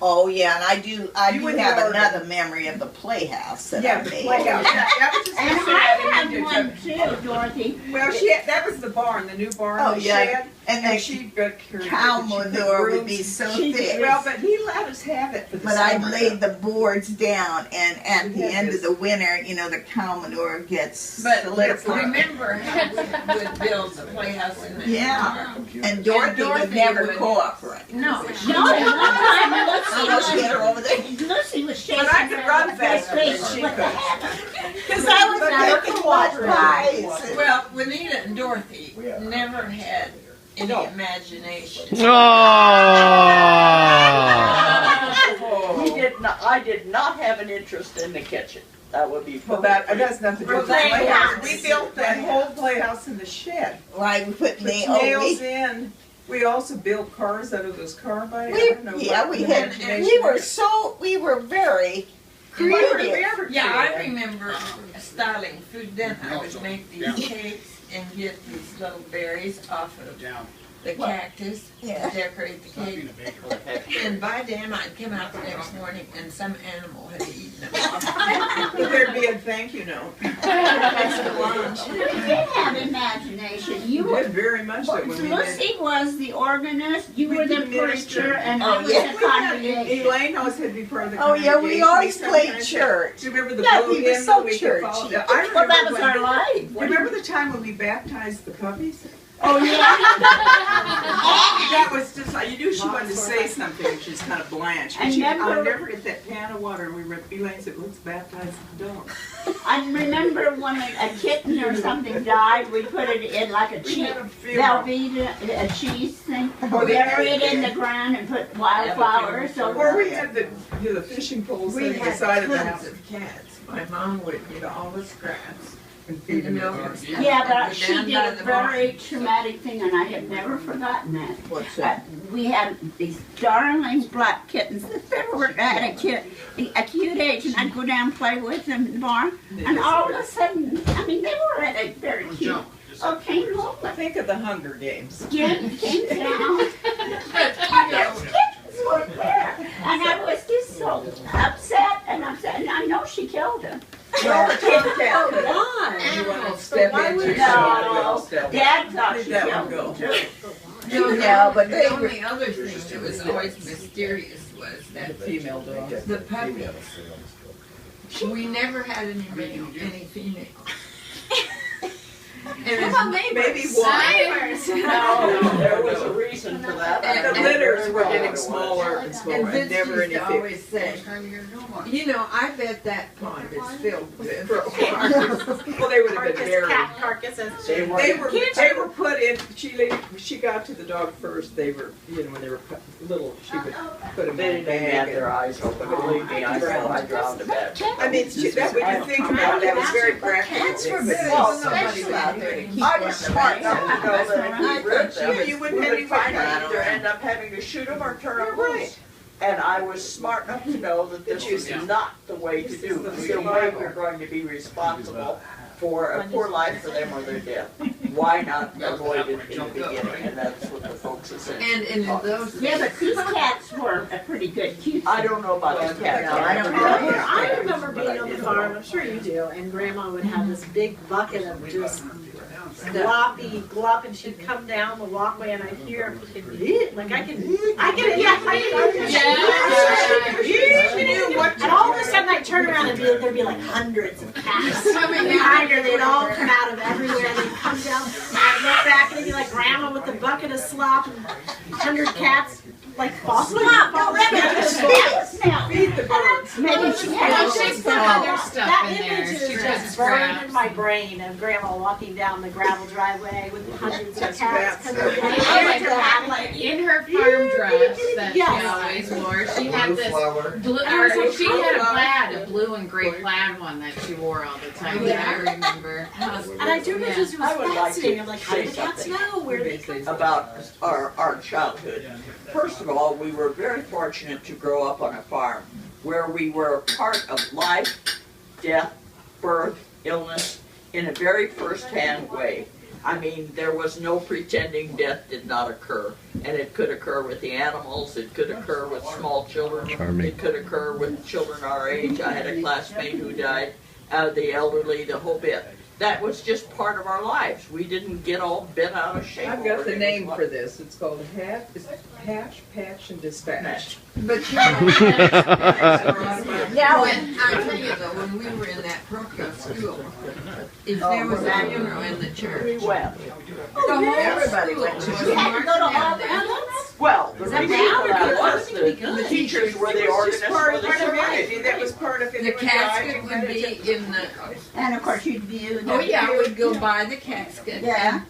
Oh yeah, and I do wouldn't have order another memory of the playhouse that Yeah, I the made. playhouse. I was just And gonna say, I didn't mean have to one too, Dorothy. Well, that was the barn, the new barn, Oh, the yeah. shed. And And the she got curious. cow She put manure would rooms. be so She- thick. Well, but he let us have it for the But I summer. laid the boards down, and at the had end this- of the winter, you know, the cow manure gets But solidified. remember how we would build the playhouse in the Yeah, and Dorothy would Dorothy never would- cooperate. No, No, and one time Oh, she had her over there. Lucy was shaking But I could her run head faster than with she the could. hammer. Because I was making watch pies. well, Juanita and Dorothy never had any imagination. I did not have an interest in the kitchen. That would be. Well, that has nothing to do with the Playhouse. playhouse. We built that whole playhouse in the shed. Right, we put Put nails. nails in. We also built cars out of those car bodies. I We don't know yeah, what we the had. imagination We were very We were creative. very Yeah, I creative. remember styling food then. I would make these cakes and get these little berries off of the cactus Yeah. to decorate the cake. And by then I'd come out the next morning and some animal had eaten them off. There'd be a thank you note. Extra lunch. You did have imagination. You You were, did very much that when we did. Lucy was the organist, you We were the did minister. preacher, and Oh, I was yeah. the congregation. Elaine always had to be part of the Oh yeah, we congregation. always played sometimes- church. Do you remember the Yeah, blue we were hymn so that we could follow? churchy. I Well, that remember was when, our life. do you remember the time when we baptized the puppies? Oh, yeah. That was just, you knew she wanted to say something, and she's kind of blanched. I I'll remember- never get that pan of water, and Elaine said, let's baptize the dog. I remember when a kitten or something died, we put it in like a We cheese, had a funeral. Velveeta, a cheese thing, Oh, yeah. bury it in the ground and put wildflowers Or over we it. had the fishing poles We sitting had beside of the tons house. of cats. My mom would get all the scraps and feed them milk and stuff. Yeah, and but go she down did by a the barn. very traumatic thing, and I have never forgotten that. What's that? We had these darling black kittens that they were at a cute age, and I'd go down and play with them in the barn, and all of a sudden, I mean, they were at a very cute. Oh, came home, Think of the Hunger Games. came down, But, and those kittens were there, and I was just so upset, and I know she killed them. Well, the cat could why? you want to step in, you No, step in. Dad thought she Let that killed one them go. too. Yeah, but The they were. only other thing that was always mysterious was that Female dog. the puppies. We never had any male, any female. And Maybe one. No, there was a reason for that. The litters were getting smaller and smaller, And and Vince never used any to big. always say, you know, I bet that pond is filled with. Well, they would have been buried. Cat carcasses. They were, They were put in, she got to the dog first, they were, when they were little, she would put them they in a didn't have bag. their eyes open. Believe me, I know I drowned a bit. I mean, that when you think about it, that was very practical. Cats were They very couldn't- special out there to keep I was smart enough to know that if we rid them, Yeah, you wouldn't we have would finally any either end up having to shoot them or turn them You're right. loose. And I was smart enough to know that this is not the way to do. The way we're going to be responsible for a poor life for them or their death. Why not avoid it in the beginning? And that's what the folks are saying. And in those. Yeah, but these cats were a pretty good cute. I don't know about the cats. No, I don't know. I remember being on the farm, I'm sure you do, and Grandma would have this big bucket of just gloppy glop, and she'd come down the walkway, and I'd hear, like I can, and all of a sudden I'd turn around and there'd be like hundreds of cats behind her. They'd all come out of everywhere. They'd come down, and I'd look back, and it'd be like Grandma with the bucket of slop, and 100 cats like falling out. Feed the birds. Maybe she had Well, she put other stuff That in there. image She is just just burned scraps. in my brain of Grandma walking down the gravel driveway with hundreds of That's cats. bad. Because Oh my God. Like in her farm dress that she always wore, she had this blue, or she had a plaid, a blue and gray plaid one that she wore all the time. That I remember. And I do know this was I would like to fascinating. I'm like, how do the say cats something. know where they come from? About our childhood. First of all, we were very fortunate to grow up on a farm where we were part of life, death, birth, illness in a very first-hand way. I mean, there was no pretending death did not occur. And it could occur with the animals, it could occur with small children, Charming. it could occur with children our age. I had a classmate who died, the elderly, the whole bit. That was just part of our lives. We didn't get all bent out of shape. I've got the name for this. It's called Hash, Patch, and Dispatch. But you know, Now, I tell you though, when we were in that parochial school, if there was a funeral in the church, Well, the whole everybody school went to was you had to go to all marching the down there. others? well, the that reason now for or that good? was the teachers were the It was organists just for part the of it. society. That was part of it. The casket would be in the, And of course you'd view the. oh yeah, we'd go by the casket. Yeah.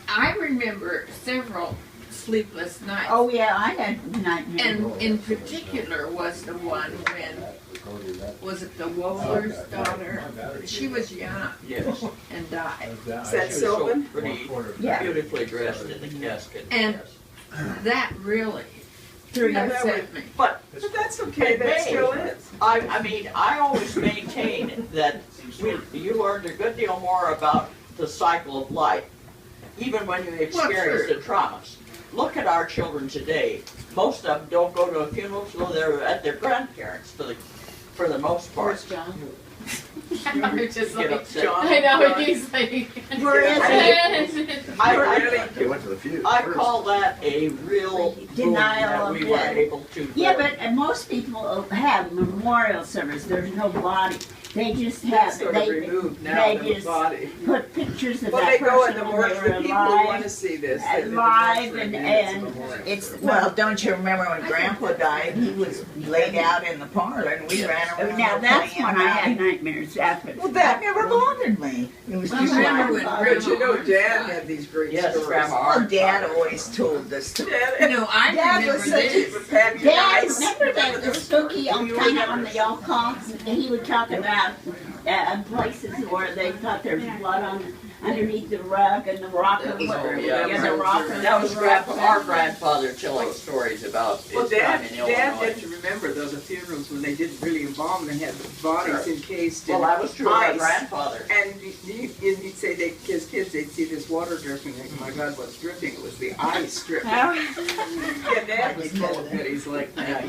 I remember several sleepless nights. Oh yeah, I had nightmares. And in particular was the one when, was it the Woller's daughter? She was young Yes. and died. Is that She was so Sylvan? pretty Yeah. beautifully dressed in the casket. And that really Yeah, that upset me. But But that's okay. That still is. I mean, I always maintain that you learned a good deal more about the cycle of life, even when you experience the traumas. Look at our children today. Most of them don't go to a funeral till they're at their grandparents for the most part. We're just Get like, upset. I know, he's like. Where is They went to the few. I call that a real boon Denial that of we were death. able to. Yeah, but most people have memorial service. There's no body. They just have. That's sort of They removed now, they the just body. put pictures of Well, that they go in person the when they mortuary. were People who want to alive. see this. they live in the Alive mortuary, and it's a memorial. it's Well, don't you remember when Grandpa died? He was laid out in the parlor, and we ran around. now that's playing when I had around. nightmares after. Well, that never bothered me. It was just Remember like, when But you know, Grandma Dad had these great Yes, stories. Grandma. well, Dad always told us. Dad, No, I Dad remember was such this. a patrionized. Dad, remember that the spooky on kind of on the y'all calls? He would talk about places where they thought there was blood underneath the rug and the rocker. That was where- yeah, yeah, the rocker. that was our grandfather telling stories about Well, his time Dad, in Dad Illinois. had to remember those funerals when they didn't really embalm. They had the bodies encased in Well, that was true of our ice. grandfather. And he'd say his kids, they'd see this water dripping. They go, my God, what's dripping? It was the ice dripping. Yeah, Dad was full of goodies like that.